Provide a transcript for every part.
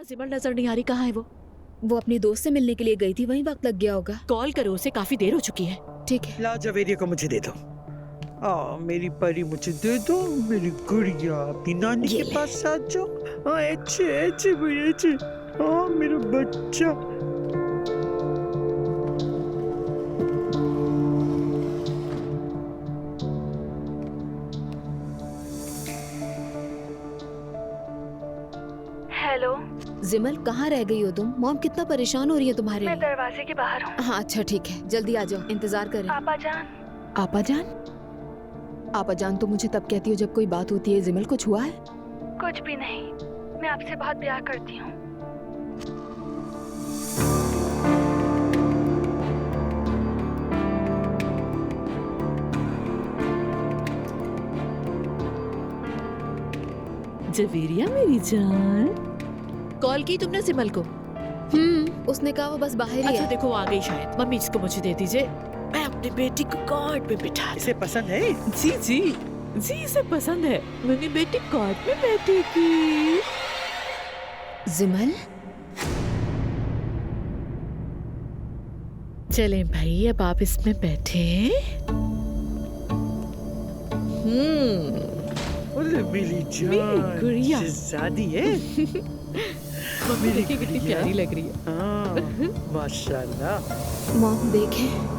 सिमर नजर नहीं आ रही, कहाँ है वो? वो अपनी दोस्त से मिलने के लिए गई थी, वहीं वक्त लग गया होगा। कॉल करो उसे, काफी देर हो चुकी है। ठीक है। ला जवेरिया को मुझे दे दो। मेरी परी मुझे दे दो। मेरी गुड़िया अपनी नानी ये के ले। पास आ जाओ। अच्छे अच्छे बड़े अच्छे। मेरा बच्चा। हेलो, जिमल कहाँ रह गई हो तुम? मॉम कितना परेशान हो रही है तुम्हारे मैं लिए। दरवाजे के बाहर हूँ। हाँ अच्छा ठीक है, जल्दी आ जाओ, इंतजार करें। पापा जान। आपा जान? आपा जान तो मुझे तब कहती हो जब कोई बात होती है। जिमल कुछ हुआ है? कुछ भी नहीं, मैं आपसे बहुत प्यार करती हूँ। जवेरिया मेरी जान, कॉल की तुमने सिमल को? उसने कहा वो बस बाहर ही अच्छा है। देखो, आ गई शायद। मम्मी इसको मुझे दे दीजिए, मैं अपनी बेटी को कॉर्ट में बिठा दूं। इसे पसंद है? जी जी जी, इसे पसंद है। मेरी बेटी कॉर्ट में बैठेगी। जिमल चलें भाई, अब आप इसमें बैठे। अरे मेरी जान, गुड़िया। शहजादी है। मम्मी देखिए कितनी प्यारी लग रही है। हाँ, माशाल्लाह। मॉम देखें।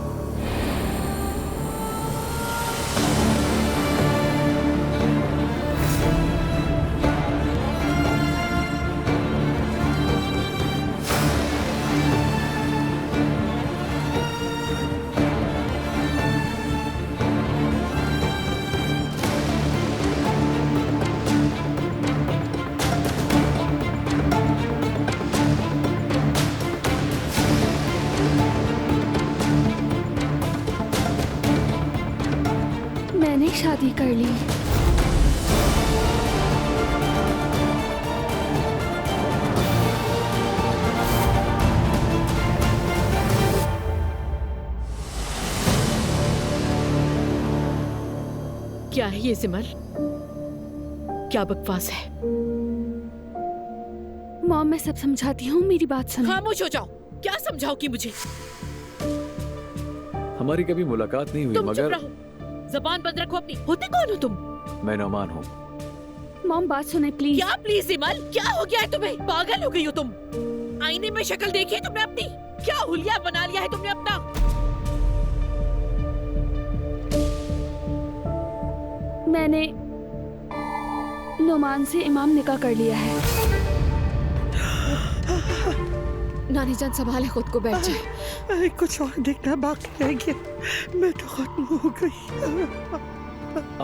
मैंने शादी कर ली। क्या है ये सिमर? क्या बकवास है? मॉम, मैं सब समझाती हूँ, मेरी बात सुनो। खामोश हो जाओ। क्या समझाओगी मुझे? हमारी कभी मुलाकात नहीं हुई, तुम चुप मगर रहो, जबान बंद रखो अपनी। होते कौन हो तुम? मैं नौमान हूँ। मॉम बात सुने प्लीज। क्या प्लीज सिमल, क्या हो गया है तुम्हें? पागल हो गई हो तुम? आईने में शक्ल देखी है तुमने अपनी? क्या हुलिया बना लिया है तुमने अपना? मैंने नुमान से इमाम निकाह कर लिया है। नानी जान संभाले खुद को, बैठ जाए। कुछ और देखना बाकी रह गया। मैं तो खत्म हो गई।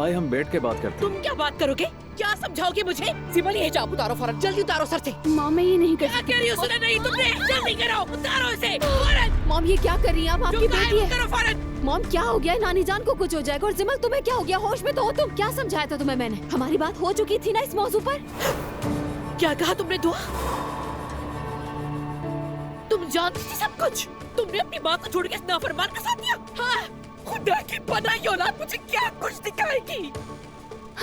आए हम बैठ के बात करते तुम क्या बात करोगे? क्या समझाओगे मुझे? सिमल ये हिजाब उतारो फौरन, जल्दी उतारो सर से। मॉम, मैं ये नहीं कर क्या सकती। कह रही हो? सुना नहीं तुमने? जल्दी करो, उतारो इसे फौरन। मॉम ये क्या कर रही है आप? आपकी चुप बेटी है। करो फौरन। मॉम क्या हो गया है? नानी जान को कुछ हो जाएगा। और जिमल तुम्हें क्या हो गया? होश में तो हो तुम? क्या समझाया था तुम्हें मैंने? हमारी बात हो चुकी थी ना इस मौजू पर। क्या कहा तुमने दुआ? तुम जानती थी सब कुछ? तुमने अपनी माँ को छोड़ के इस नाफरमान का साथ दिया? हाँ, खुदा की पनाही औलाद मुझे क्या कुछ दिखाएगी?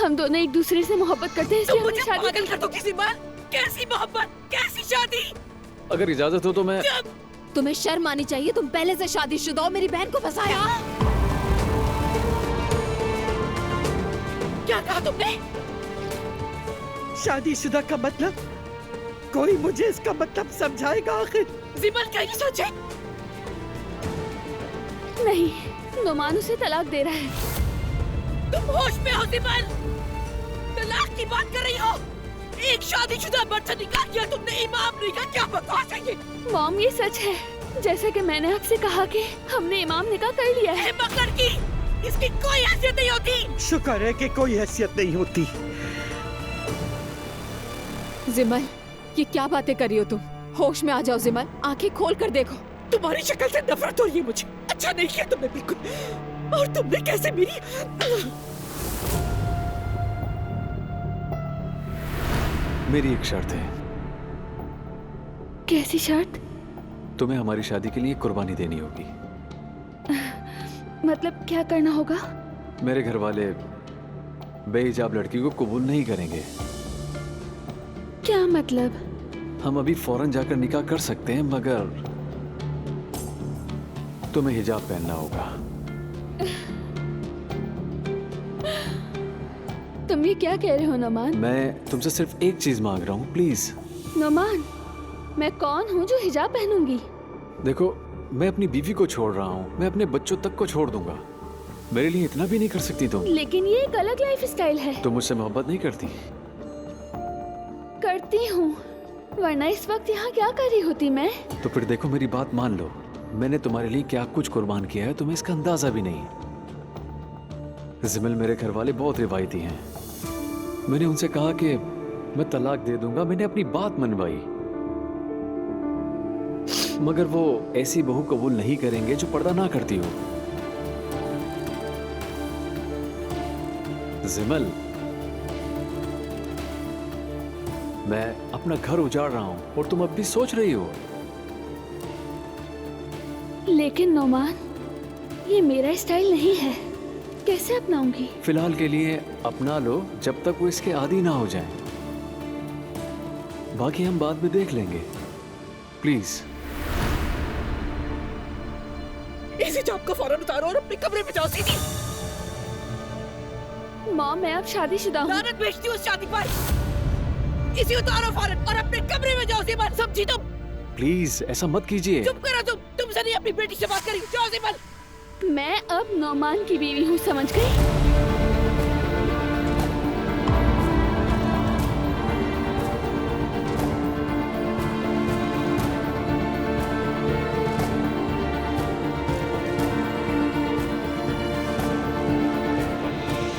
हम दोनों एक दूसरे से मोहब्बत करते हैं, तुम इसलिए हमने मुझे शादी पागल की। कर दो किसी बार। कैसी मोहब्बत, कैसी शादी? अगर इजाजत हो तो मैं तुम्हें शर्म आनी चाहिए, तुम पहले से शादीशुदा हो, मेरी बहन को फंसाया। क्या कहा तुमने? शादीशुदा का मतलब? कोई मुझे इसका मतलब समझाएगा आखिर? जिमल क्या ये सच है? नहीं, नुमान उसे तलाक दे रहा है। तुम होश में हो जिमल? तलाक की बात कर रही हो? एक शादीशुदा मर्द से निकाह किया तुमने, इमाम नहीं का? क्या बकवास है ये? मॉम ये सच है, जैसा कि मैंने आपसे कहा कि हमने इमाम निकाह कर लिया है। मकर की इसकी कोई हैसियत नहीं होती। शुक्र है कि कोई हैसियत नहीं होती। जिमल ये क्या बातें कर रही हो तुम? होश में आ जाओ जिमल, आंखें खोल कर देखो। तुम्हारी शक्ल से नफरत हो रही है मुझे। अच्छा नहीं किया तुमने बिल्कुल। और तुमने कैसे मेरी मेरी एक शर्त है। कैसी शर्त? तुम्हें हमारी शादी के लिए कुर्बानी देनी होगी। मतलब क्या करना होगा? मेरे घर वाले बेहिजाब लड़की को कबूल नहीं करेंगे। क्या मतलब? हम अभी फौरन जाकर निकाह कर सकते हैं, मगर तुम्हें हिजाब पहनना होगा। तुम ये क्या कह रहे हो नोमान? मैं तुमसे सिर्फ एक चीज मांग रहा हूँ, प्लीज। नोमान, मैं कौन हूँ जो हिजाब पहनूंगी? देखो, मैं अपनी बीवी को छोड़ रहा हूँ, मैं अपने बच्चों तक को छोड़ दूंगा। मेरे लिए इतना भी नहीं कर सकती तुम? लेकिन ये एक अलग लाइफ स्टाइल है। तुम मुझसे मोहब्बत नहीं करती? करती हूँ, वरना इस वक्त यहाँ क्या कर रही होती मैं? तो फिर देखो, मेरी बात मान लो। मैंने तुम्हारे लिए क्या कुछ कुर्बान किया है तुम्हें इसका अंदाजा भी नहीं। जिमल मेरे घर वाले बहुत रिवायती हैं। मैंने उनसे कहा कि मैं तलाक दे दूंगा, मैंने अपनी बात मनवाई, मगर वो ऐसी बहू कबूल नहीं करेंगे जो पर्दा ना करती हो। जिमल, मैं अपना घर उजाड़ रहा हूं और तुम अब भी सोच रही हो। लेकिन नोमान, ये मेरा स्टाइल नहीं है, कैसे अपनाऊंगी? फिलहाल के लिए अपना लो, जब तक वो इसके आदी ना हो जाए। बाकी हम बाद में देख लेंगे। प्लीज। इस हिजाब को फौरन उतारो और अपने कमरे में जाओ सीधी। मॉम, मैं अब शादीशुदा हूँ। लानत भेजती हूँ उस शादी पर। इसे उतारो फौरन और अपने कमरे में जाओ सिमल, समझी तुम? प्लीज ऐसा मत कीजिए। चुप करो तुम, तुमसे नहीं अपनी बेटी से बात करी। जाओ सिमल। मैं अब नोमान की बीवी हूँ, समझ गई?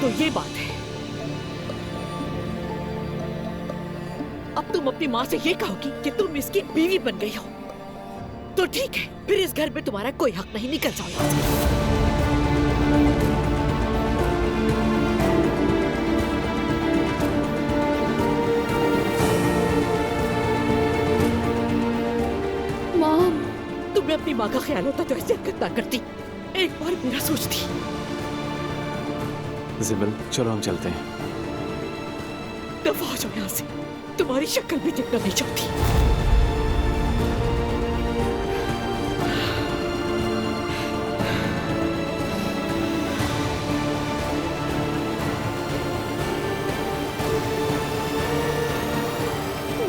तो ये बात है। अब तुम अपनी माँ से ये कहोगी कि तुम इसकी बीवी बन गई हो, तो ठीक है, फिर इस घर में तुम्हारा कोई हक नहीं। निकल जाओ यहाँ से। मॉम, तुम्हें अपनी माँ का ख्याल होता तो ऐसे हरकत ना करती। एक बार मेरा सोचती। जिमल, चलो हम चलते हैं। दफा हो जाओ यहाँ से, तुम्हारी शक्ल भी देखना नहीं चाहती।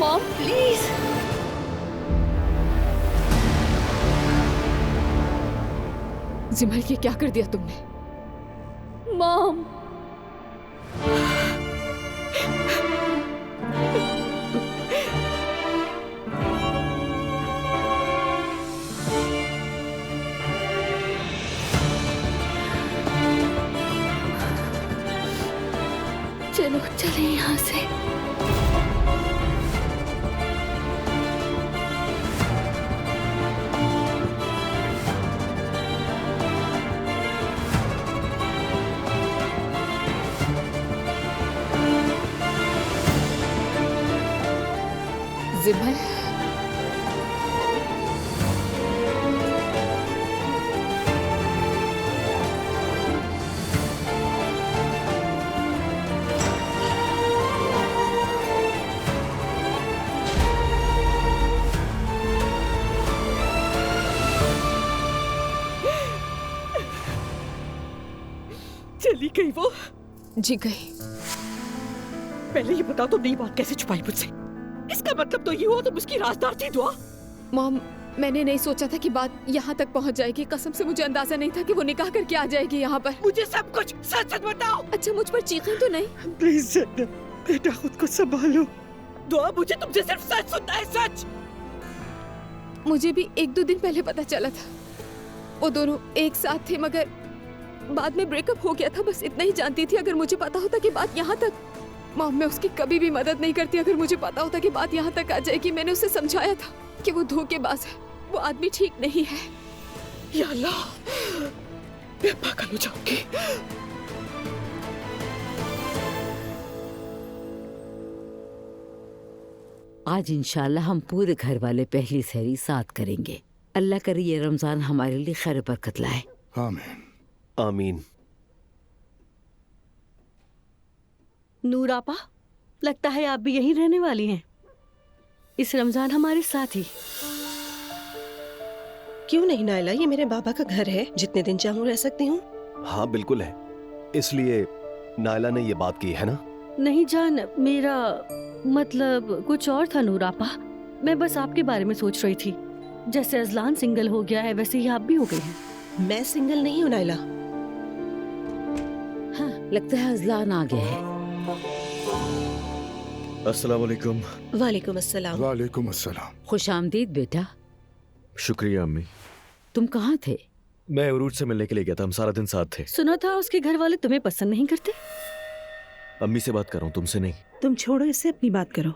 Mom please. जिमल, ये क्या कर दिया तुमने? मॉम, चलो चले यहाँ से। जिमल, चली गई वो? जी गई। पहले ये बताओ, तुमने ये बात कैसे छुपाई मुझसे? इसका मतलब तो ये हुआ तुम उसकी राजदार थी। दुआ, मॉम, मैंने नहीं सोचा था कि बात यहाँ तक पहुँच जाएगी। कसम से मुझे अंदाजा नहीं था कि वो निकाह करके आ जाएगी यहाँ पर। मुझे सब कुछ सच सच बताओ। अच्छा, मुझ पर चीखें तो नहीं? प्लीज जन्नत, बेटा खुद को संभालो। दुआ, मुझे तुमसे सिर्फ सच सुनना है, सच। मुझे भी 1-2 दिन पहले पता चला था वो दोनों एक साथ थे, मगर बाद में ब्रेकअप हो गया था। बस इतना ही जानती थी। अगर मुझे पता होता कि बात यहाँ तक, मॉम, मैं उसकी कभी भी मदद नहीं करती। अगर मुझे पता होता कि बात यहाँ तक आ जाएगी। मैंने उसे समझाया था कि वो धोखेबाज है, वो आदमी ठीक नहीं है। या अल्लाह, मैं पागल हो जाऊंगी। आज इंशाल्लाह हम पूरे घर वाले पहली सहरी साथ करेंगे। अल्लाह करे ये रमजान हमारे लिए खैर बरकत लाए। आमीन। आमीन। नूर आपा, लगता है आप भी यहीं रहने वाली हैं। इस रमजान हमारे साथ ही। क्यों नहीं नायला, ये मेरे बाबा का घर है, जितने दिन चाहूँ रह सकती हूँ। हाँ बिल्कुल है, इसलिए नायला ने ये बात की है ना। नहीं जान, मेरा मतलब कुछ और था नूर आपा। मैं बस आपके बारे में सोच रही थी। जैसे अजलान सिंगल हो गया है वैसे ही आप भी हो गई हैं। मैं सिंगल नहीं हूँ नायला। हाँ, लगता है अजलान आ गया है। अस्सलाम वालेकुम। वालेकुम अस्सलाम। वालेकुम अस्सलाम। खुशामदीद बेटा। शुक्रिया अम्मी। तुम कहाँ थे? मैं उरूज से मिलने के लिए गया था, हम सारा दिन साथ थे। सुना था उसके घर वाले तुम्हें पसंद नहीं करते। अम्मी से बात कर रहा हूँ, तुमसे नहीं। तुम छोड़ो, इससे अपनी बात करो।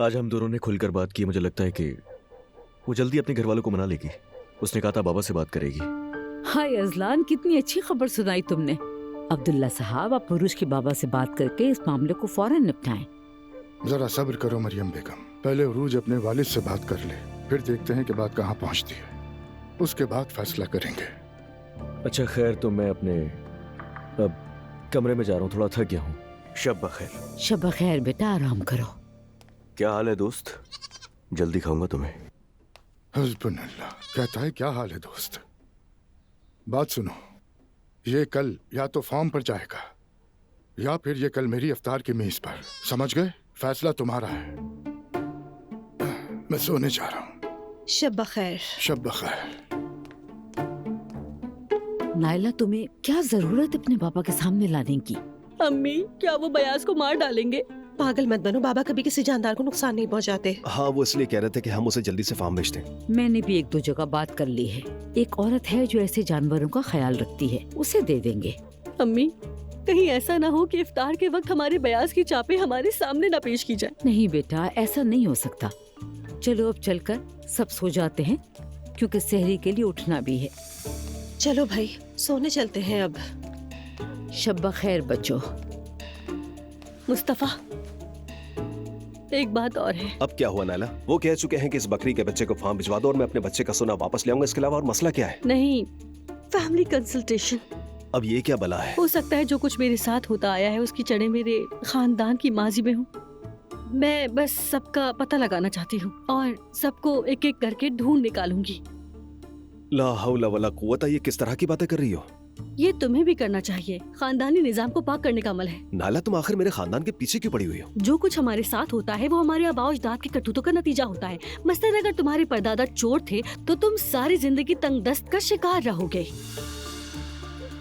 आज हम दोनों ने खुलकर बात की। मुझे लगता है कि वो जल्दी अपने घर वालों को मना लेगी। उसने कहा था बाबा से बात करेगी। हाय अजलान, कितनी अच्छी खबर सुनाई तुमने। अब्दुल्ला साहब, आप पुरुष के बाबा से बात करके इस मामले को फौरन निपटाएं। जरा सब्र करो मरियम बेगम, पहले उरूज अपने वालिद से बात कर ले, फिर देखते हैं कि बात कहाँ पहुँचती है, उसके बाद फैसला करेंगे। अच्छा खैर, तो मैं अपने अब कमरे में जा रहा हूँ, थोड़ा थक गया हूँ। शब बखैर। शब बखैर बेटा, आराम करो। क्या हाल है दोस्त? जल्दी खाऊंगा तुम्हें। हस्बुनल्लाह। कहता है क्या हाल है दोस्त। बात सुनो, ये कल या तो फॉर्म पर जाएगा या फिर ये कल मेरी इफ्तार की मेज पर। समझ गए? फैसला तुम्हारा है। मैं सोने जा रहा हूँ। शब बखैर। शब बखैर। नायला, तुम्हें क्या जरूरत अपने पापा के सामने लाने की? अम्मी, क्या वो बयास को मार डालेंगे? पागल मत बनो, बाबा कभी किसी जानदार को नुकसान नहीं पहुंचाते। हाँ, वो इसलिए कह रहे थे कि हम उसे जल्दी से फार्म भेज दें। मैंने भी एक दो जगह बात कर ली है। एक औरत है जो ऐसे जानवरों का ख्याल रखती है, उसे दे देंगे। अम्मी, कहीं ऐसा ना हो कि इफ्तार के वक्त हमारे बयास की चापें हमारे सामने ना पेश की जाए। नहीं बेटा, ऐसा नहीं हो सकता। चलो अब चलकर सब सो जाते हैं, क्योंकि सहरी के लिए उठना भी है। चलो भाई, सोने चलते हैं अब। शब बखैर बच्चों। मुस्तफा, एक बात और है। अब क्या हुआ नायला? वो कह चुके हैं कि इस बकरी के बच्चे को फार्म भिजवा दो और मैं अपने बच्चे का सोना वापस ले आऊंगा। इसके अलावा और मसला क्या है? नहीं, फैमिली कंसल्टेशन। अब ये क्या बला है? हो सकता है जो कुछ मेरे साथ होता आया है उसकी जड़ें मेरे खानदान की माजी में हूँ। मैं बस सबका पता लगाना चाहती हूँ और सबको एक एक करके ढूंढ निकालूंगी। ला हौला वला कुव्वता, ये किस तरह की बातें कर रही हो? ये तुम्हें भी करना चाहिए। खानदानी निजाम को पाक करने का अमल है। नाला, तुम आखिर मेरे खानदान के पीछे क्यों पड़ी हुई हो? जो कुछ हमारे साथ होता है वो हमारे आबा अजदाद के करतूतों का नतीजा होता है। मसलन अगर तुम्हारे परदादा चोर थे तो तुम सारी जिंदगी तंगदस्त का शिकार रहोगे।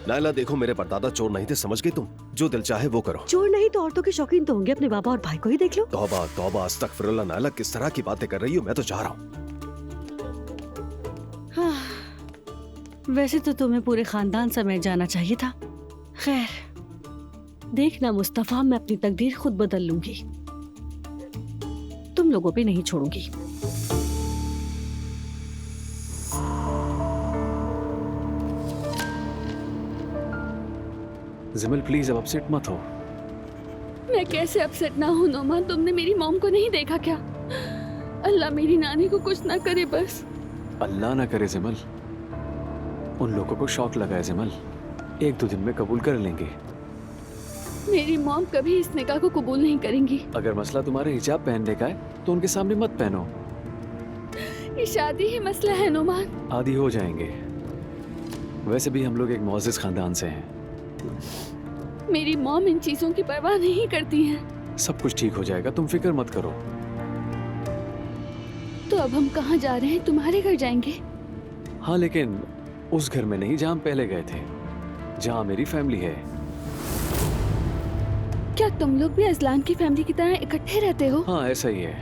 नाला देखो, मेरे परदादा चोर नहीं थे, समझ गई तुम? जो दिल चाहे वो करो। चोर नहीं तो औरतों के शौकीन तो होंगे। अपने बाबा और भाई को ही देख लो। तौबा तौबा, अस्तगफिरुल्लाह। नाला, किस तरह की बातें कर रही हो? मैं तो जा रहा हूँ। वैसे तो तुम्हें पूरे खानदान समेत जाना चाहिए था। खैर, देखना मुस्तफा, मैं अपनी तकदीर खुद बदल लूंगी। तुम लोगों पे नहीं छोड़ूंगी। जिमल प्लीज, अब अपसेट मत हो। मैं कैसे अपसेट ना हूँ नोमान? तुमने मेरी मॉम को नहीं देखा क्या? अल्लाह मेरी नानी को कुछ ना करे बस। अल्लाह ना करे जिमल, उन लोगों को शौक लगा है जिमल। एक दो दिन में कबूल कर लेंगे। मेरी मॉम कभी इस निकाह को कबूल नहीं करेंगी। अगर मसला तुम्हारे हिजाब पहनने का है तो उनके सामने मत पहनो। ये शादी ही मसला है नोमान। आदी हो जाएंगे। वैसे भी हम लोग एक मुअज़्ज़िज़ खानदान से हैं। मेरी मॉम इन चीजों की परवाह नहीं करती हैं। सब कुछ ठीक हो जाएगा, तुम फिक्र मत करो। तो अब हम कहाँ जा रहे हैं? तुम्हारे घर जाएंगे? हाँ, लेकिन उस घर में नहीं जहाँ हम पहले गए थे, जहाँ मेरी फैमिली है। क्या तुम लोग भी अजलान की फैमिली की तरह इकट्ठे रहते हो? हाँ, ऐसा ही है।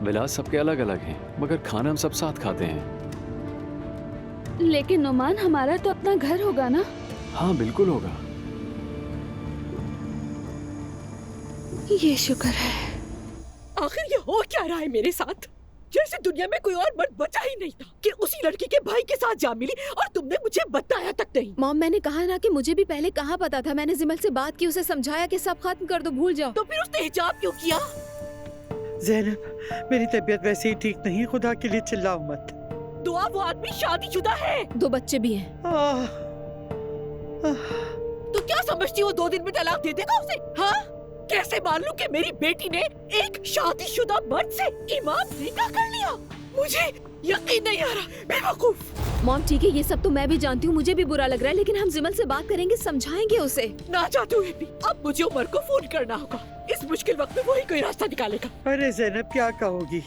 विलास सबके अलग अलग हैं, मगर खाना हम सब साथ खाते हैं। लेकिन नोमान, हमारा तो अपना घर होगा ना? हाँ बिल्कुल होगा। ये शुक्र है। आखिर ये हो क्या रहा है मेरे साथ? जैसे दुनिया में कोई और मर्द बचा ही नहीं था कि उसी लड़की के भाई के साथ जा मिली और तुमने मुझे बताया तक नहीं। मॉम, मैंने कहा ना कि मुझे भी पहले कहाँ पता था। मैंने जिमल से बात की, उसे समझाया कि सब खत्म कर दो, भूल जाओ। तो फिर उसने हिजाब क्यों किया? ज़ैनब, मेरी तबीयत वैसे ही ठीक नहीं, खुदा के लिए चिल्लाओ मत। दुआ, वो आदमी शादीशुदा है, 2 बच्चे भी हैं। तो क्या समझती हो 2 दिन में तलाक दे देगा उसे? हाँ, कैसे मान लूं कि मेरी बेटी ने एक शादीशुदा मर्द से इमाम निकाह कर लिया? मुझे यकीन नहीं आ रहा। बेवकूफ। मॉम ठीक है, ये सब तो मैं भी जानती हूँ, मुझे भी बुरा लग रहा है, लेकिन हम जिमल से बात करेंगे, समझाएंगे उसे। ना चाहते हुए भी अब मुझे उमर को फोन करना होगा। इस मुश्किल वक्त में वही कोई रास्ता निकालेगा। अरे ज़ैनब क्या कहोगी?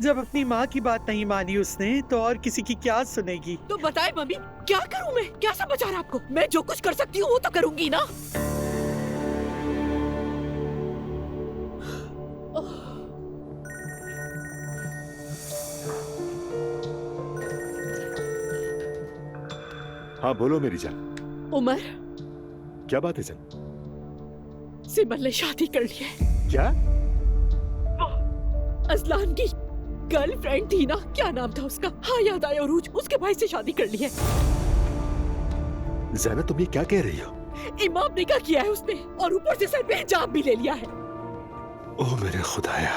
जब अपनी माँ की बात नहीं मानी उसने तो और किसी की क्या सुनेगी? तो बताए मम्मी, क्या करूँ मैं? क्या समझ आ रहा आपको? मैं जो कुछ कर सकती हूँ वो तो करूँगी ना। हाँ बोलो मेरी जान। उमर, क्या बात है जान? सिमल ने शादी कर ली है। क्या? असलान की गर्लफ्रेंड थी ना, क्या नाम था उसका? हाँ याद आया, उरूज। उसके भाई से शादी कर ली है। ज़ैनब तुम ये क्या कह रही हो? इमाम निकाह किया है उसने और ऊपर से सर पे हिजाब भी ले लिया है। ओह मेरे खुदाया।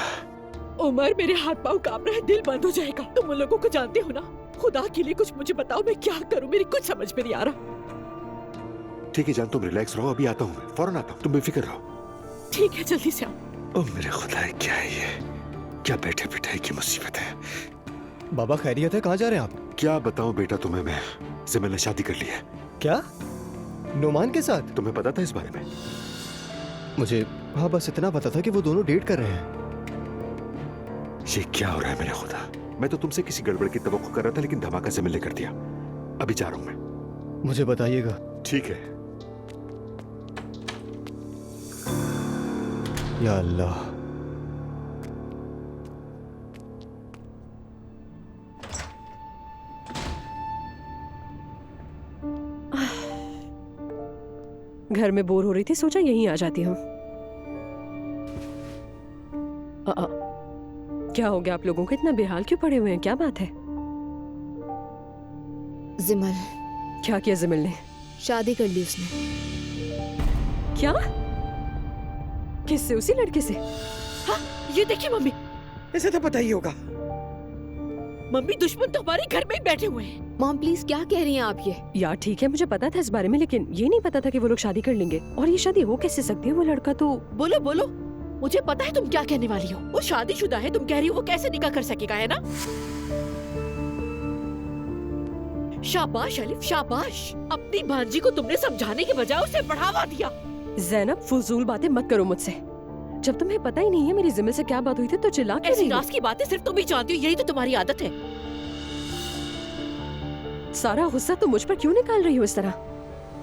उमर मेरे हाथ पाँव कांप रहे हैं, दिल बंद हो जाएगा। तुम उन लोगों को जानते हो ना? खुदा के लिए कुछ मुझे बताओ, मैं क्या करूं? मेरी कुछ समझ में नहीं आ रहा। ठीक है जान, तुम रिलैक्स रहो, अभी आता हूँ मैं, फौरन आता हूँ, तुम बेफिक्र रहो। ठीक है, जल्दी से आओ। ओह मेरे खुदा, क्या है ये? क्या बैठे बिठाई की मुसीबत है। बाबा खैरियत है? कहाँ जा रहे हैं आप? क्या बताऊं बेटा तुम्हें मैं, ज़िमल ने शादी कर ली है। क्या? नोमान के साथ? तुम्हें पता था इस बारे में? मुझे हाँ बस इतना पता था कि वो दोनों डेट कर रहे हैं। ये क्या हो रहा है मेरे खुदा? मैं तो तुमसे किसी गड़बड़ की तवक्को कर रहा था, लेकिन धमाका ज़िमल ने कर दिया। अभी जा रहा हूं मैं। मुझे बताइएगा। ठीक है। या अल्लाह। घर में बोर हो रही थी, सोचा यहीं आ जाती हूँ। क्या हो गया आप लोगों को? इतना बेहाल क्यों पड़े हुए हैं? क्या बात है? जिमल। क्या किया जिमल ने? शादी कर ली उसने। क्या? किससे? उसी लड़के से? हाँ, ये देखिए मम्मी। इसे तो पता ही होगा। मम्मी, दुश्मन तो हमारे घर में ही बैठे हुए हैं। मॉम प्लीज, क्या कह रही हैं आप ये? यार ठीक है, मुझे पता था इस बारे में, लेकिन ये नहीं पता था कि वो लोग शादी कर लेंगे। और ये शादी हो कैसे सकती है? वो लड़का तो... बोलो बोलो, मुझे पता है तुम क्या कहने वाली हो। वो शादीशुदा है, तुम कह रही हो वो कैसे निकाह कर सकेगा, है ना? शाबाश अलिफ, शाबाश। अपनी भांजी को तुमने समझाने के बजाय उसे बढ़ावा दिया। ज़ैनब, फजूल बातें मत करो मुझसे। जब तुम्हें पता ही नहीं है मेरी जिमल से क्या बात हुई थी तो चिल्ला क्यों ऐसी रही हो? राज की बातें सिर्फ तुम ही जानती हो, यही तो तुम्हारी आदत है। सारा गुस्सा तुम मुझ पर क्यों निकाल रही हो इस तरह?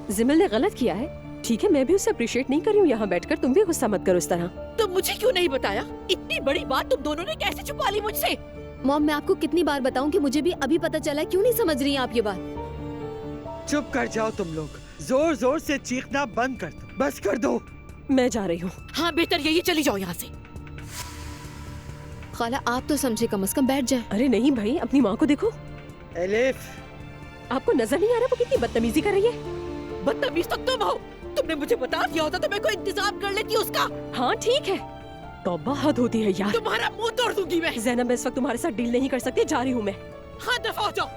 जिमल ने गलत किया है, ठीक है, मैं भी उसे अप्रिशिएट नहीं कर रही हूँ यहाँ बैठकर। तुम भी गुस्सा मत करो इस तरह। तुम मुझे क्यों नहीं बताया? इतनी बड़ी बात तुम दोनों ने कैसे छुपा ली मुझसे? मॉम, मैं आपको कितनी बार बताऊं कि मुझे भी अभी पता चला। क्यों नहीं समझ रही हैं आप ये बात? चुप कर जाओ तुम लोग, जोर जोर से चीखना बंद कर दो, बस कर दो। मैं जा रही हूँ। हाँ बेहतर यही, चली जाओ यहाँ से। खाला आप तो समझे, कम से कम बैठ जाए। अरे नहीं भाई, अपनी माँ को देखो। एलिफ, आपको नजर नहीं आ रहा वो कितनी बदतमीजी कर रही है? बदतमीज तो तुम हो। तुमने मुझे बता दिया होता तो मैं कोई इंतजाम कर लेती उसका। हाँ ठीक है, तौबा हद होती है यार। तुम्हारा मुंह तोड़ दूंगी मैं। ज़ैनब, मैं इस वक्त तुम्हारे साथ डील नहीं कर सकती, जा रही हूँ मैं। हाँ दफा हो जाओ।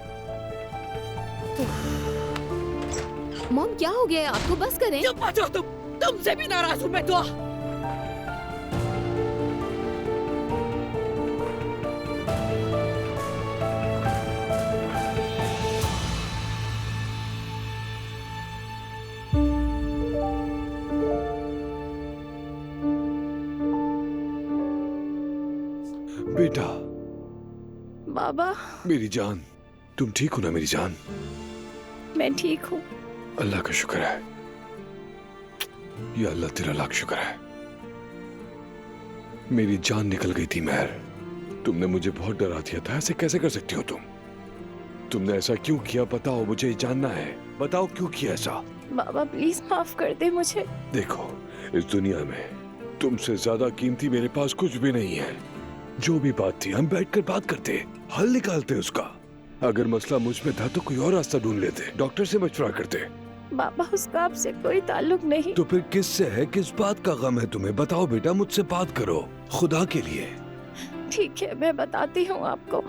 मॉम क्या हो गया है आपको? बस करें। चुप हो जाओ तुमसे भी नाराज हूँ मैं तो। बेटा। बाबा। मेरी जान, तुम ठीक हो ना मेरी जान? मैं ठीक हूँ। अल्लाह का शुक्र है। या अल्लाह, तेरा लाख शुक्र है। मेरी जान निकल गई थी महर। तुमने मुझे बहुत डरा दिया था। ऐसे कैसे कर सकती हो तुम? तुमने ऐसा क्यों किया? बताओ, मुझे जानना है। बताओ क्यों किया ऐसा? बाबा प्लीज माफ कर दे मुझे। देखो, इस दुनिया में तुमसे ज्यादा कीमती मेरे पास कुछ भी नहीं है। जो भी बात थी हम बैठकर बात करते, हल निकालते उसका। अगर मसला मुझ में था तो कोई और रास्ता ढूंढ लेते, डॉक्टर से मशवरा करते। बाबा उसका आपसे कोई ताल्लुक नहीं। तो फिर किससे है? किस बात का गम है तुम्हें? बताओ बेटा, मुझसे बात करो खुदा के लिए। ठीक है, मैं बताती हूँ आपको।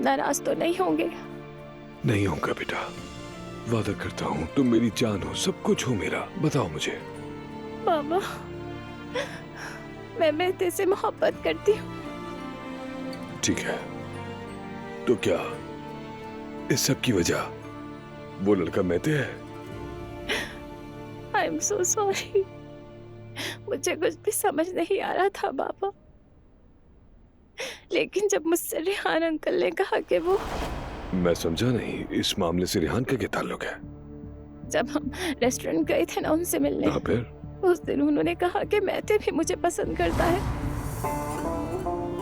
नाराज तो नहीं होंगे? नहीं होगा बेटा, वादा करता हूँ। तुम मेरी जान हो, सब कुछ हो मेरा। बताओ मुझे। बाबा मैं मेहते से मोहब्बत करती हूँ। ठीक है, तो क्या इस सब की वजह वो लड़का मेहते है? आई एम सो सॉरी, मुझे कुछ भी समझ नहीं आ रहा था बाबा। लेकिन जब मुझसे रेहान अंकल ने कहा कि वो, मैं समझा नहीं, इस मामले से रेहान का क्या ताल्लुक है? जब हम रेस्टोरेंट गए थे ना उनसे मिलने, हाँ, फिर उस दिन उन्होंने कहा कि मेहते भी मुझे पसंद करता है।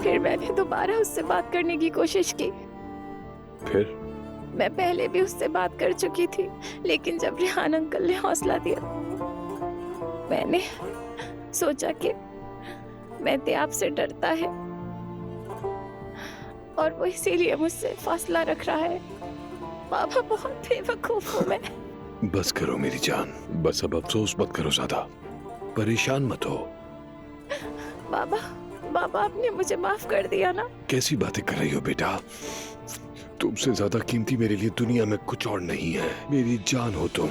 फिर मैंने दोबारा उससे बात करने की कोशिश की। फिर मैं पहले भी उससे बात कर चुकी थी, लेकिन जब रेहान अंकल ने हौसला दिया, मैंने सोचा कि मेहते आपसे डरता है और वो इसीलिए मुझसे फासला रख रहा है। बाबा बहुत बेवकूफ हूँ मैं। बस करो मेरी जान, बस अब अफसोस मत करो, ज्यादा परेशान मत हो। बाबा आपने मुझे माफ कर दिया ना? कैसी बातें कर रही हो बेटा? तुमसे ज्यादा कीमती मेरे लिए दुनिया में कुछ और नहीं है। मेरी जान हो तुम,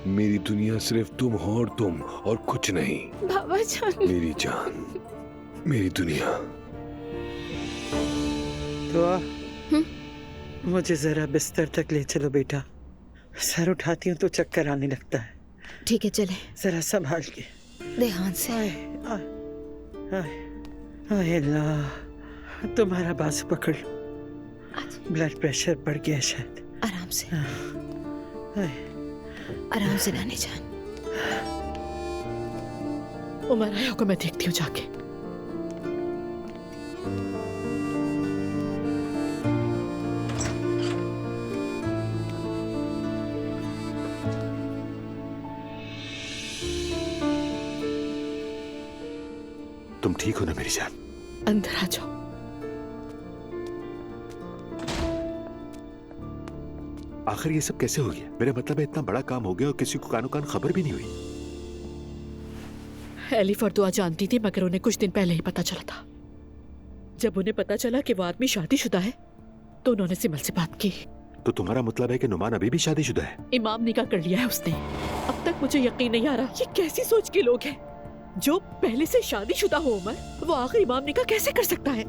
मेरी दुनिया सिर्फ तुम हो और तुम, और कुछ नहीं। बाबा जान, मेरी जान, मेरी दुनिया। तो मुझे जरा बिस्तर तक ले चलो बेटा। सर उठाती हूँ तो चक्कर आने लगता है। ठीक है चले। जरा संभाल के, ध्यान से। हाय अल्लाह, तुम्हारा बाजू पकड़ लो। ब्लड प्रेशर बढ़ गया शायद। आराम से, आराम से नानी जान। उमर आया होगा, मैं देखती हूँ जाके। तुम ठीक हो ना मेरी जान? अंदर आ जाओ। आखिर ये सब कैसे हो गया? मेरा मतलब है इतना बड़ा काम हो गया और किसी को कानो कान खबर भी नहीं हुई। एलिफ और दुआ जानती थी, मगर उन्हें कुछ दिन पहले ही पता चला था। जब उन्हें पता चला कि वो आदमी शादीशुदा है, तो उन्होंने सिमल से बात की। तो तुम्हारा मतलब है कि नुमान अभी भी शादीशुदा है? इमाम निकाह कर लिया है उसने। अब तक मुझे यकीन नहीं आ रहा, ये कैसी सोच के लोग हैं? जो पहले से शादीशुदा हो उमर, वो आखिर इमाम निकाह कैसे कर सकता है?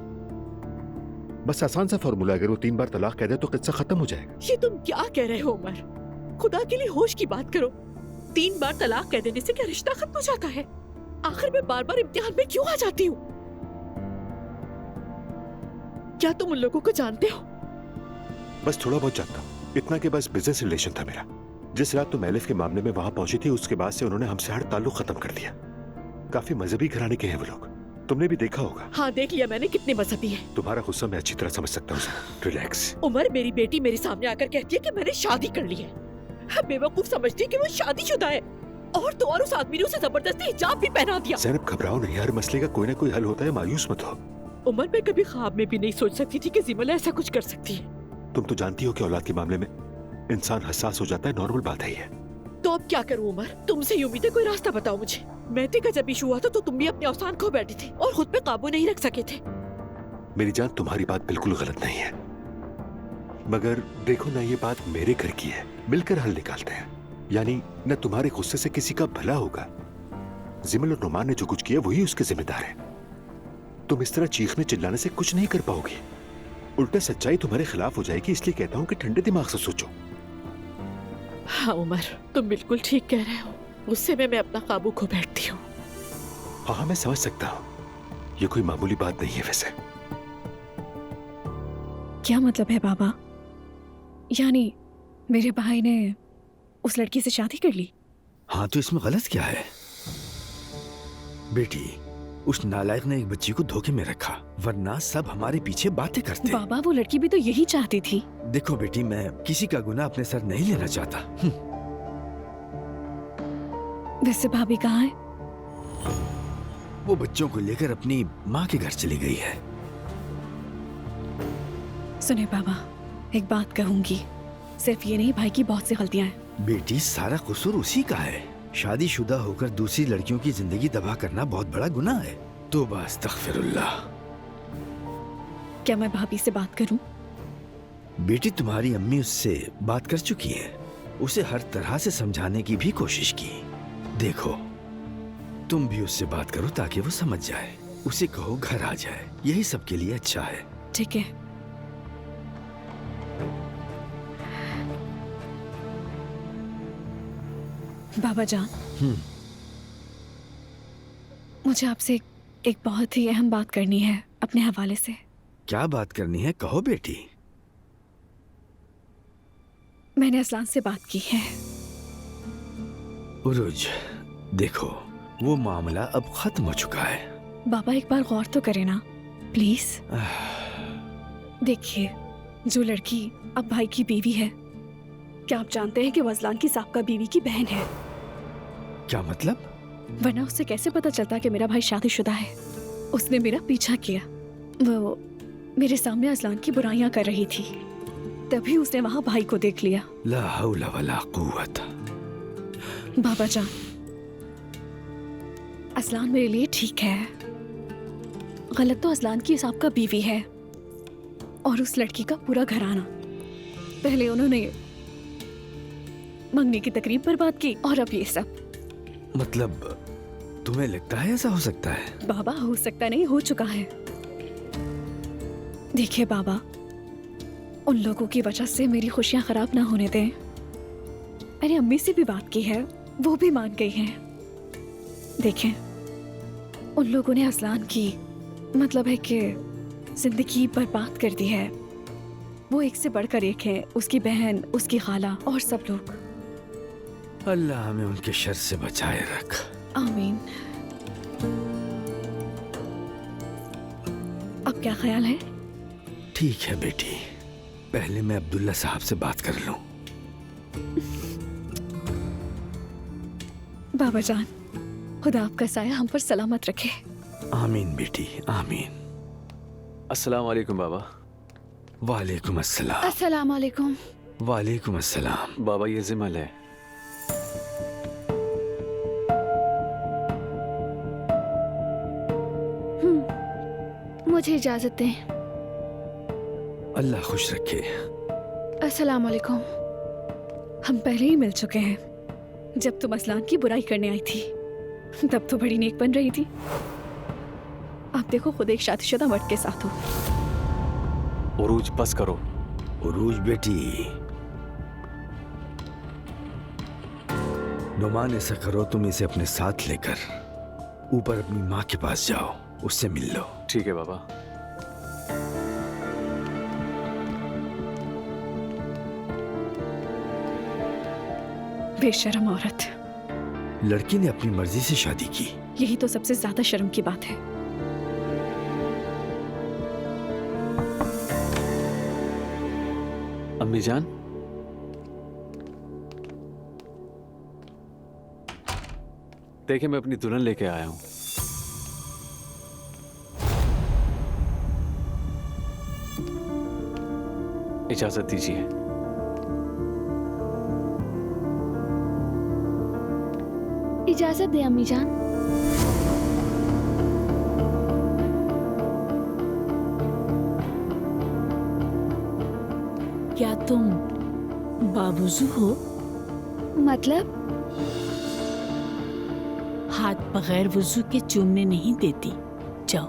बस आसान सा फॉर्मूला, अगर वो 3 बार तलाक कह दे तो किस्सा खत्म हो जाएगा। ये तुम क्या कह रहे हो उमर? खुदा के लिए होश की बात करो। 3 बार तलाक कह देने से क्या रिश्ता खत्म हो जाता है? आखिर मैं बार बार इम्तिहान में क्यों आ जाती हूँ? क्या तुम उन लोगों को जानते हो? बस थोड़ा बहुत जानता हूँ, इतना कि बस बिजनेस रिलेशन था मेरा। जिस रात तुम एलिफ के मामले में वहां पहुंची थी, उसके बाद से उन्होंने हमसे हर ताल्लुक खत्म कर दिया। काफी मजहबी घराने के हैं वो लोग, तुमने भी देखा होगा। हाँ देख लिया मैंने, कितने मजहबी है। तुम्हारा गुस्सा मैं अच्छी तरह समझ सकता हूँ। रिलैक्स। उमर, मेरी बेटी मेरे सामने आकर कहती है कि मैंने शादी कर ली है। हम बेवकूफ समझती है कि वो शादीशुदा है, और तो और उस आदमी ने उसे जबरदस्ती हिजाब भी पहना दिया। ज़ैनब घबराओ नहीं, हर मसले का कोई ना कोई हल होता है, मायूस मत हो। उमर, मैं कभी ख्वाब में भी नहीं सोच सकती थी कि जिमल ऐसा कुछ कर सकती है। तुम तो जानती हो कि औलाद के मामले में इंसान हसास हो जाता है, नॉर्मल बात है ये। तो अब क्या करूं उमर? तुमसे ही उम्मीद है, कोई रास्ता बताओ मुझे। मेहती का जब इशू हुआ था तो तुम भी अपने औसान खो बैठे थे और खुद पे काबू नहीं रख सके थे। मेरी जान, तुम्हारी बात बिल्कुल गलत नहीं है, मगर देखो ना, ये बात मेरे घर की है, मिलकर हल निकालते हैं। यानी न तुम्हारे गुस्से से किसी का भला होगा। जिमल और नुमान ने जो कुछ किया वही उसके जिम्मेदार है। तुम इस तरह चीखने चिल्लाने से कुछ नहीं कर पाओगी, उल्टा सच्चाई तुम्हारे खिलाफ हो जाएगी। इसलिए कहता हूँ कि ठंडे दिमाग से सोचो। हाँ उमर, तुम बिल्कुल ठीक कह रहे हो। गुस्से में मैं अपना काबू खो बैठती हूँ। हाँ, मैं समझ सकता हूँ, ये कोई मामूली बात नहीं है। वैसे क्या मतलब है बाबा? यानी मेरे भाई ने उस लड़की से शादी कर ली? हाँ, तो इसमें गलत क्या है? बेटी, उस नालायक ने एक बच्ची को धोखे में रखा, वरना सब हमारे पीछे बातें करते। बाबा, वो लड़की भी तो यही चाहती थी। देखो बेटी, मैं किसी का गुनाह अपने सर नहीं लेना चाहता। वैसे भाभी कहाँ है? वो बच्चों को लेकर अपनी माँ के घर चली गई है। सुने बाबा, एक बात कहूंगी, सिर्फ ये नहीं, भाई की बहुत सी गलतियां हैं। बेटी, सारा कसूर उसी का है। शादीशुदा होकर दूसरी लड़कियों की जिंदगी तबाह करना बहुत बड़ा गुनाह है। तौबा अस्तगफिरुल्लाह। क्या मैं भाभी से बात करूं? बेटी, तुम्हारी अम्मी उससे बात कर चुकी है, उसे हर तरह से समझाने की भी कोशिश की। देखो, तुम भी उससे बात करो ताकि वो समझ जाए। उसे कहो घर आ जाए, यही सबके लिए अच्छा है। ठीक है। बाबा जान, मुझे आपसे एक बहुत ही अहम बात करनी है अपने हवाले से। क्या बात करनी है, कहो बेटी। मैंने असलान से बात की है। उरुज, देखो वो मामला अब खत्म हो चुका है। बाबा एक बार गौर तो करें ना प्लीज। देखिए, जो लड़की अब भाई की बीवी है, क्या आप जानते हैं कि वो असलान की साबका बीवी की बहन है? क्या मतलब? वरना उससे कैसे पता चलता कि मेरा भाई शादीशुदा है? उसने मेरा पीछा किया, वो मेरे सामने असलान की बुराइयां कर रही थी, तभी उसने वहां भाई को देख लिया। ला हौला वला कुव्वत। बाबा जान, असलान मेरे लिए ठीक है, गलत तो असलान की साबका बीवी है और उस लड़की का पूरा घराना। पहले उन्होंने मंगनी की तकरीब पर बात की और अब ये सब। मतलब तुम्हें लगता है ऐसा हो सकता है? बाबा, हो सकता नहीं, हो चुका है। देखिए बाबा, उन लोगों की वजह से मेरी खुशियां खराब ना होने दें। मैंने अम्मी से भी बात की है, वो भी मान गई हैं। देखें, उन लोगों ने असलान की मतलब है कि जिंदगी बर्बाद कर दी है। वो एक से बढ़कर एक है, उसकी बहन, उसकी खाला और सब लोग। अल्लाह हमें उनके शर से बचाए रख। आमीन। अब क्या ख्याल है? ठीक है बेटी, पहले मैं अब्दुल्ला साहब से बात कर लूं। बाबा जान, खुदा आपका साया हम पर सलामत रखे। आमीन बेटी, आमीन। अस्सलाम वालेकुम बाबा। वालेकुम अस्सलाम। अस्सलाम वालेकुम। वालेकुम अस्सलाम। बाबा, ये जिमल है। मुझे इजाजत दें। अल्लाह खुश रखे। अस्सलाम वालेकुम। हम पहले ही मिल चुके हैं। जब तुम असलान की बुराई करने आई थी तब तो बड़ी नेक बन रही थी। आप देखो, खुद एक शादीशुदा मर्द के साथ हो। उरूज, बस करो। उरूज बेटी, नुमान, ऐसा करो, तुम इसे अपने साथ लेकर ऊपर अपनी माँ के पास जाओ, उससे मिल लो। ठीक है बाबा। बेशरम औरत। लड़की ने अपनी मर्जी से शादी की। यही तो सबसे ज्यादा शर्म की बात है। अम्मी जान, देखिए मैं अपनी दुल्हन लेके आया हूं। इजाजत दीजिए। इजाजत दे अम्मी जान। क्या तुम बाबूजू हो? मतलब? हाथ बगैर वुजू के चूमने नहीं देती। जाओ,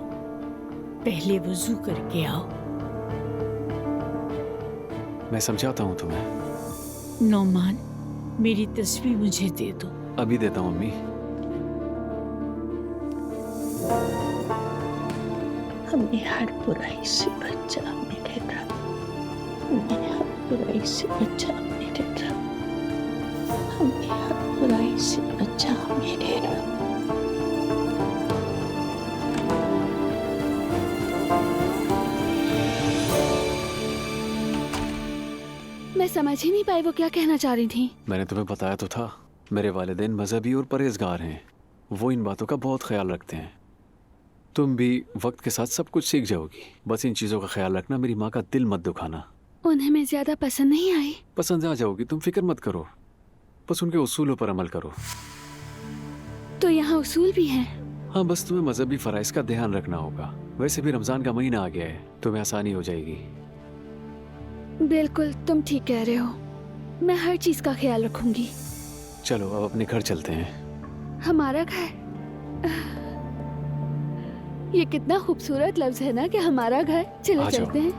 पहले वुजू करके आओ। मैं समझाता हूँ तुम्हें। नौमान, मेरी तस्वीर मुझे दे दो। अभी देता हूँ अम्मी। हमें हर बुराई से बचा मेरे रब। हमें हर बुराई से बचा मेरे रब। हमें हर बुराई से बचा मेरे रब। मैं समझ ही नहीं पाई वो क्या कहना चाह रही थी। मैंने तुम्हें बताया तो था, मेरे वालिदैन मजहबी और परहेजगार हैं। वो इन बातों का बहुत ख्याल रखते हैं। तुम भी वक्त के साथ सब कुछ सीख जाओगी। बस इन चीजों का ख्याल रखना, मेरी माँ का दिल मत दुखाना। उन्हें मैं ज्यादा पसंद नहीं आई। पसंद आ जाओगी, तुम फिक्र मत करो। बस उनके उसूलों पर अमल करो। तो यहाँ उसूल भी हैं। हाँ, बस तुम्हें मजहबी फराइज का ध्यान रखना होगा। वैसे भी रमजान का महीना आ गया है, तुम्हें आसानी हो जाएगी। बिल्कुल, तुम ठीक कह रहे हो। मैं हर चीज का ख्याल रखूंगी। चलो अब अपने घर चलते हैं। हमारा घर? ये कितना खूबसूरत लफ्ज है ना कि हमारा घर। चलो आ जाओ। चलते हैं।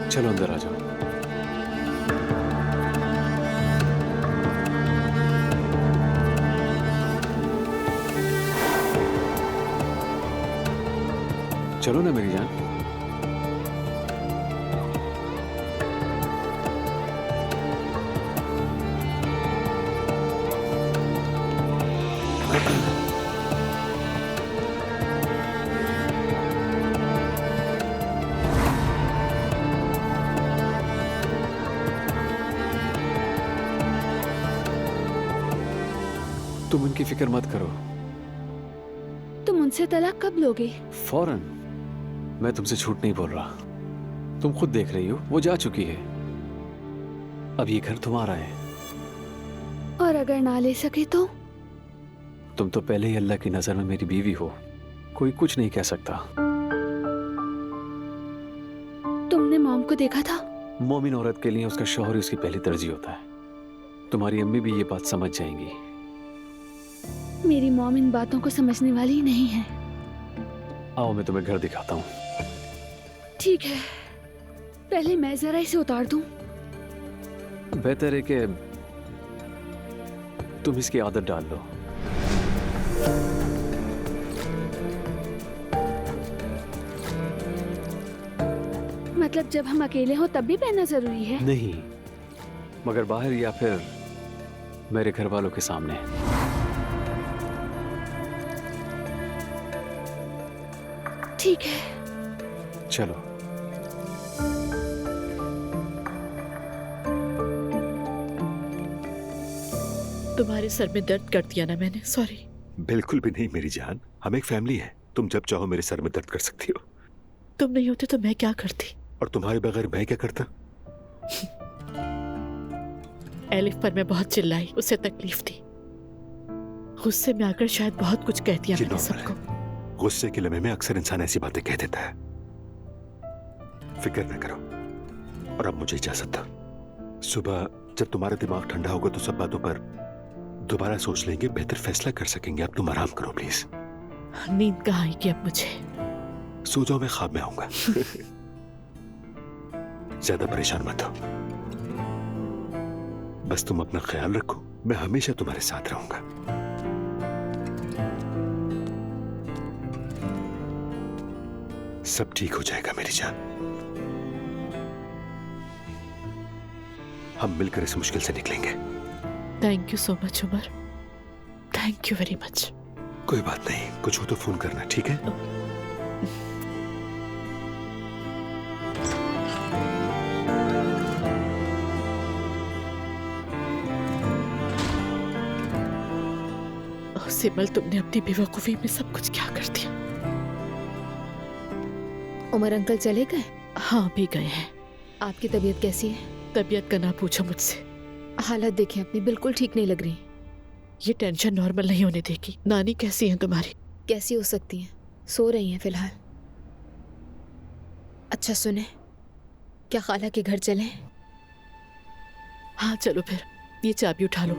चलो अंदर आ जाओ। चलो ना मेरी जान। तुम उनकी फिक्र मत करो। तुम उनसे तलाक कब लोगे? फौरन। मैं तुमसे झूठ नहीं बोल रहा। तुम खुद देख रही हो, वो जा चुकी है। अब ये घर तुम्हारा है। और अगर ना ले सके तो? तुम तो पहले ही अल्लाह की नजर में मेरी बीवी हो, कोई कुछ नहीं कह सकता। तुमने मॉम को देखा था? मोमिन औरत के लिए उसका शौहर ही उसकी पहली तरजीह होता है। तुम्हारी अम्मी भी ये बात समझ जाएंगी। मेरी मॉम इन बातों को समझने वाली ही नहीं है। आओ मैं तुम्हें घर दिखाता हूँ। ठीक है, पहले मैं जरा इसे उतार दूं। बेहतर है कि तुम इसकी आदत डाल लो। मतलब जब हम अकेले हो तब भी पहनना जरूरी है? नहीं, मगर बाहर या फिर मेरे घर वालों के सामने। ठीक है। चलो। तुम्हारे सर में दर्द कर दिया ना मैंने, सॉरी। बिल्कुल भी नहीं मेरी जान, हम एक फैमिली है। तुम जब चाहो मेरे सर में दर्द कर सकती हो। तुम नहीं होते तो मैं क्या करती? और तुम्हारे बगैर मैं क्या करता? एलिफ पर मैं बहुत चिल्लाई, उसे तकलीफ दी। गुस्से में आकर शायद बहुत कुछ कह दिया मैंने सबको। गुस्से के लम्हे में अक्सर इंसान ऐसी बातें कह देता है। फिक्र न करो। और अब मुझे इजाजत दो। सुबह जब तुम्हारा दिमाग ठंडा होगा तो सब बातों पर दोबारा सोच लेंगे, बेहतर फैसला कर सकेंगे। अब तुम आराम करो प्लीज। नींद कहाँ आएगी अब मुझे? सो जाओ, मैं ख्वाब में आऊंगा। ज्यादा परेशान मत हो। बस तुम अपना ख्याल रखो, मैं हमेशा तुम्हारे साथ रहूंगा। सब ठीक हो जाएगा मेरी जान। हम मिलकर इस मुश्किल से निकलेंगे। Thank you so much Umar, thank you very much. कोई बात नहीं, कुछ हो तो फोन करना, ठीक है? सिमल, तुमने अपनी बेवकूफी में सब कुछ क्या कर दिया। उमर अंकल चले गए? हाँ, भी गए हैं। आपकी तबीयत कैसी है? तबीयत का ना पूछो मुझसे। हालत देखें अपनी, बिल्कुल ठीक नहीं लग रही। ये टेंशन नॉर्मल नहीं होने देगी। नानी कैसी है तुम्हारी? कैसी हो सकती हैं, सो रही हैं फिलहाल। अच्छा सुने, क्या खाला के घर चलें? हाँ चलो फिर, ये चाबी उठा लो।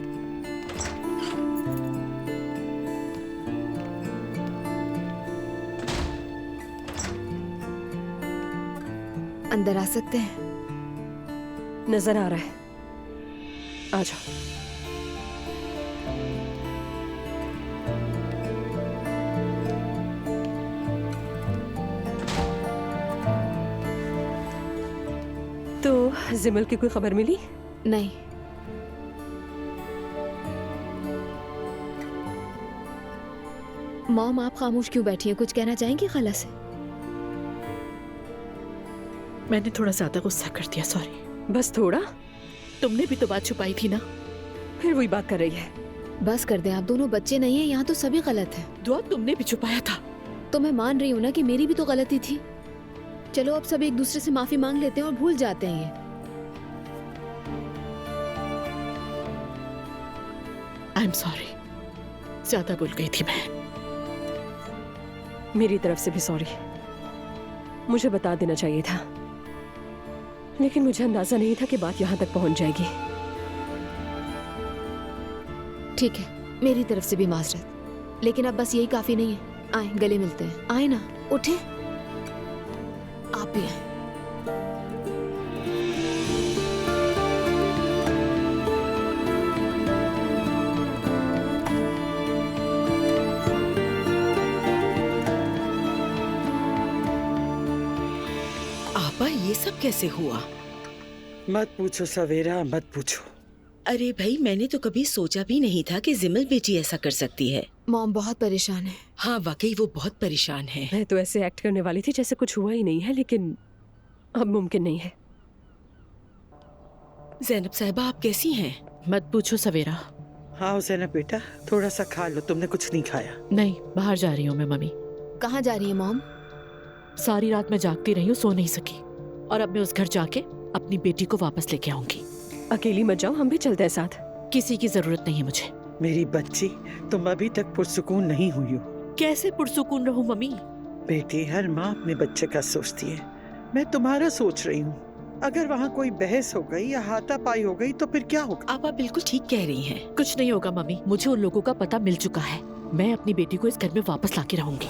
अंदर आ सकते हैं? नजर आ रहा है, आ जाओ। तो जिमल की कोई खबर मिली? नहीं। मॉम, आप खामोश क्यों बैठी हैं? कुछ कहना चाहेंगी खाला से? मैंने थोड़ा ज्यादा गुस्सा कर दिया, सॉरी। बस थोड़ा? तुमने भी तो बात छुपाई थी ना। फिर वही बात कर रही है। बस कर दें, आप दोनों बच्चे नहीं हैं, यहाँ तो सभी गलत है। दुआ, तुमने भी छुपाया था। तो मैं मान रही हूँ ना कि मेरी भी तो गलती थी। चलो अब सब एक दूसरे से माफी मांग लेते हैं और भूल जाते हैं ये। आई एम सॉरी, ज्यादा भूल गई थी मैं। मेरी तरफ से भी सॉरी। मुझे बता देना चाहिए था, लेकिन मुझे अंदाजा नहीं था कि बात यहाँ तक पहुँच जाएगी। ठीक है, मेरी तरफ से भी माजरत, लेकिन अब बस यही काफी नहीं है। आए गले मिलते हैं। आए ना, उठे। आप भी आए। आपा, ये सब कैसे हुआ? मत पूछो सवेरा, मत पूछो। अरे भाई, मैंने तो कभी सोचा भी नहीं था कि जिमल बेटी ऐसा कर सकती है। मॉम बहुत परेशान है। हाँ, वाकई वो बहुत परेशान है। मैं तो ऐसे एक्ट करने वाली थी जैसे कुछ हुआ ही नहीं है, लेकिन अब मुमकिन नहीं है। ज़ैनब साहिबा, आप कैसी हैं? मत पूछो सवेरा। हाँ ज़ैनब बेटा, थोड़ा सा खा लो, तुमने कुछ नहीं खाया। नहीं, बाहर जा रही हूँ मैं मम्मी। कहाँ जा रही है मॉम? सारी रात मैं जागती रही हूँ, सो नहीं सकी, और अब मैं उस घर जाके अपनी बेटी को वापस लेके आऊंगी। अकेली मत जाओ, हम भी चलते हैं साथ। किसी की जरूरत नहीं है मुझे। मेरी बच्ची, तुम अभी तक पुरसुकून नहीं हुई हो। कैसे पुरसुकून रहूं मम्मी? बेटी, हर माँ अपने बच्चे का सोचती है। मैं तुम्हारा सोच रही हूँ। अगर वहाँ कोई बहस हो गई या हाथापाई हो गई तो फिर क्या होगा? आप बिल्कुल ठीक कह रही हैं। कुछ नहीं होगा मम्मी, मुझे उन लोगों का पता मिल चुका है। मैं अपनी बेटी को इस घर में वापस लाके रहूंगी।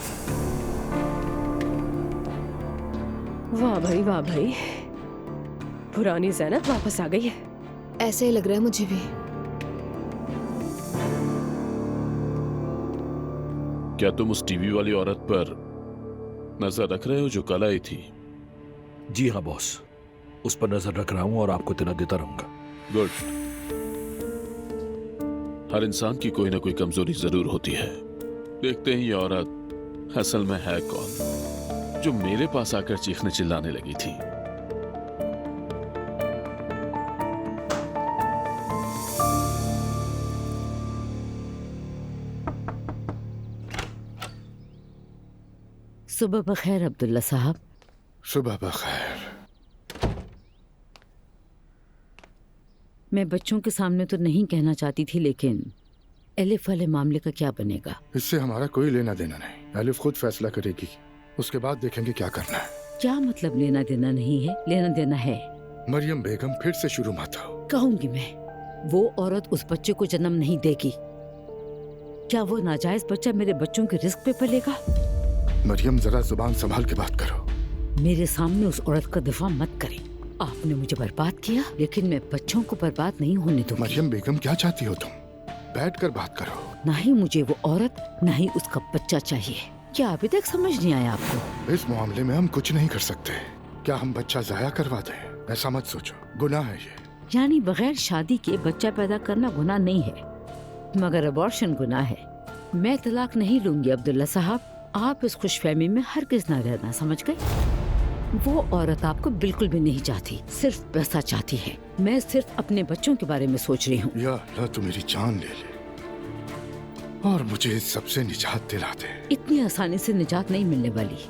वाह भाई, वाह भाई, पुरानी ज़ैनब वापस आ गई है। ऐसे ही लग रहा है मुझे भी। क्या तुम उस टीवी वाली औरत पर नजर रख रहे हो जो कल आई थी? जी हाँ बॉस, उस पर नजर रख रहा हूँ और आपको इतना देता रहूंगा। गुड। हर इंसान की कोई ना कोई कमजोरी जरूर होती है। देखते ही ये औरत असल में है कौन जो मेरे पास आकर चीखने चिल्लाने लगी थी। सुबह बखैर अब्दुल्ला साहब। सुबह बखैर। मैं बच्चों के सामने तो नहीं कहना चाहती थी, लेकिन एलिफ वाले मामले का क्या बनेगा? इससे हमारा कोई लेना देना नहीं। एलिफ खुद फैसला करेगी, उसके बाद देखेंगे क्या करना है। क्या मतलब लेना देना नहीं है? लेना देना है। मरियम बेगम, फिर से शुरू मत हो। कहूंगी मैं, वो औरत उस बच्चे को जन्म नहीं देगी। क्या वो नाजायज बच्चा मेरे बच्चों के रिस्क पे पलेगा? मरियम, जरा जुबान संभाल के बात करो। मेरे सामने उस औरत का दिफा मत करें। आपने मुझे बर्बाद किया, लेकिन मैं बच्चों को बर्बाद नहीं होने दूंगी। मरियम बेगम, क्या चाहती हो तुम? बैठकर बात करो। ना ही मुझे वो औरत, ना ही उसका बच्चा चाहिए। क्या अभी तक समझ नहीं आया आपको? इस मामले में हम कुछ नहीं कर सकते। क्या हम बच्चा जाया करवा दें? ऐसा मत सोचो, गुनाह है ये। यानी बगैर शादी के बच्चा पैदा करना गुनाह नहीं है, मगर अबॉर्शन गुनाह है। मैं तलाक नहीं लूंगी अब्दुल्ला साहब। आप इस खुशफहमी में हरगिज़ ना रहना, समझ गए? वो औरत आपको बिल्कुल भी नहीं चाहती, सिर्फ पैसा चाहती है। मैं सिर्फ अपने बच्चों के बारे में सोच रही हूँ। या अल्लाह, तू मेरी जान ले ले और मुझे इस सबसे निजात दिला दे। इतनी आसानी से निजात नहीं मिलने वाली।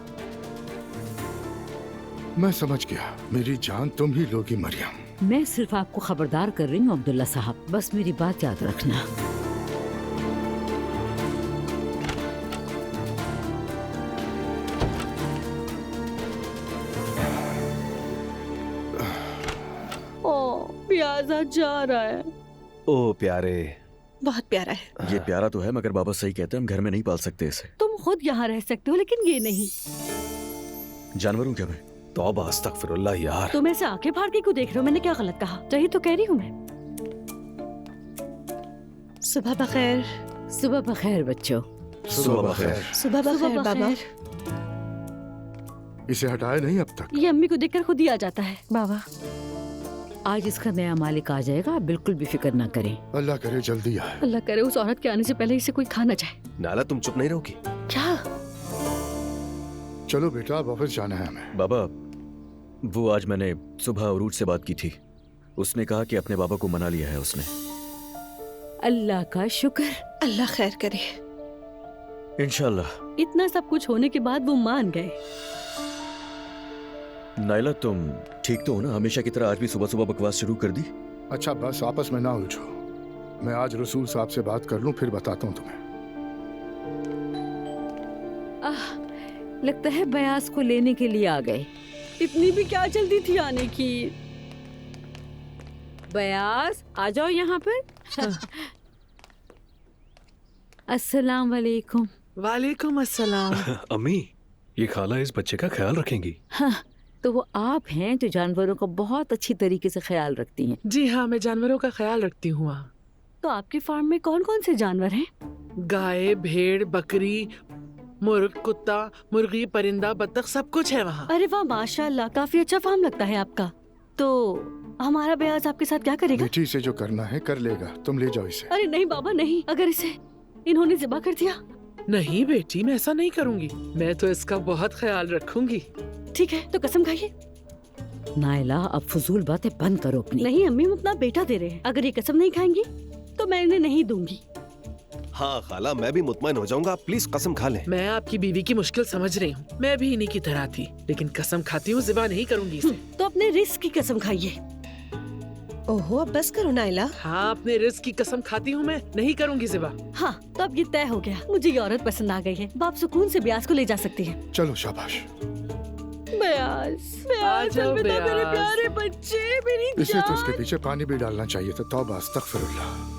मैं समझ गया, मेरी जान तुम ही लोगी मरियम। मैं सिर्फ आपको खबरदार कर रही हूँ अब्दुल्ला साहब, बस मेरी बात याद रखना। प्याजा जा रहा है। ओ प्यारे, बहुत प्यारा है। ये प्यारा तो है, मगर बाबा सही कहते हैं हम घर में नहीं पाल सकते इसे। तुम खुद यहाँ रह सकते हो, लेकिन ये नहीं। जानवर हूँ क्या मैं? तौबा अस्तगफिरुल्लाह यार। तुम ऐसे आंखें फाड़ के क्यों देख रहे हो? मैंने क्या गलत कहा? सही तो कह रही हूँ मैं। सुबह बखैर। सुबह बखैर बच्चों। सुबह बखैर। सुबह बखैर बाबा। इसे हटाए नहीं अब तक? ये अम्मी को देखकर खुद ही आ जाता है। बाबा, आज इसका नया मालिक आ जाएगा, आप बिल्कुल भी फिक्र ना करें। अल्लाह करे जल्दी आए। अल्लाह करे उस औरत के आने से पहले इसे कोई खा ना जाए। नाला, तुम चुप नहीं रहोगी? क्या? चलो बेटा, अब ऑफिस जाना है हमें। बाबा, वो आज मैंने सुबह अरूज से बात की थी। उसने कहा कि अपने बाबा को मना लिया है उसने। अल्लाह का शुक्र। अल्लाह खैर करे। इंशाल्लाह। इतना सब कुछ होने के बाद वो मान गए। नाइला, तुम ठीक तो हो ना? हमेशा की तरह आज भी सुबह सुबह बकवास शुरू कर दी। अच्छा बस, आपस में ना उलझो। मैं आज रसूल साहब से बात कर लूं, फिर बताता हूँ तुम्हें। लगता है बयास को लेने के लिए आ गए। इतनी भी क्या जल्दी थी आने की? बयास आ जाओ यहाँ पर। अस्सलाम वालेकुम। वालेकुम अस्सलाम। अम्मी, ये खाला इस बच्चे का ख्याल रखेंगी। हाँ, तो वो आप हैं जो जानवरों का बहुत अच्छी तरीके से ख्याल रखती हैं। जी हाँ, मैं जानवरों का ख्याल रखती हूँ वहाँ। तो आपके फार्म में कौन कौन से जानवर हैं? गाय, भेड़, बकरी, मुर्ग, कुत्ता, मुर्गी, परिंदा, बत्तख, सब कुछ है वहाँ। अरे वाह, माशाल्लाह, काफी अच्छा फार्म लगता है आपका। तो हमारा बयाज आपके साथ क्या करेगा? बेटी से जो करना है कर लेगा, तुम ले जाओ इसे। अरे नहीं बाबा नहीं, अगर इसे इन्होंने ज़िबा कर दिया? नहीं बेटी, मैं ऐसा नहीं करूँगी। मैं तो इसका बहुत ख्याल रखूंगी। ठीक है, तो कसम खाइए। नाइला, अब फजूल बातें बंद करो अपनी। नहीं अम्मी, हम अपना बेटा दे रहे हैं। अगर ये कसम नहीं खाएंगी तो मैं इन्हें नहीं दूंगी। हाँ खाला, मैं भी मुतमईन हो जाऊंगा, प्लीज कसम खा लें। मैं आपकी बीवी की मुश्किल समझ रही हूँ, मैं भी इन्हीं की तरह थी, लेकिन कसम खाती हूँ ज़िबा नहीं करूँगी इसे। तो अपने रिस्क की कसम खाइए। ओहो, अब बस करो नाइला। हाँ, अपने रिस्क की कसम खाती हूँ, मैं नहीं करूँगी ज़िबा। हाँ, तो अब ये तय हो गया। मुझे ये औरत पसंद आ गई है। बाप सुकून से ब्याज को ले जा सकती है। चलो शाबाश। ब्याज, आ जाओ अलविदा मेरे ब्याज। प्यारे बच्चे, मेरी इसे तो जान। इसके पीछे पानी भी डालना चाहिए था। तौबा, अस्तगफिरुल्लाह।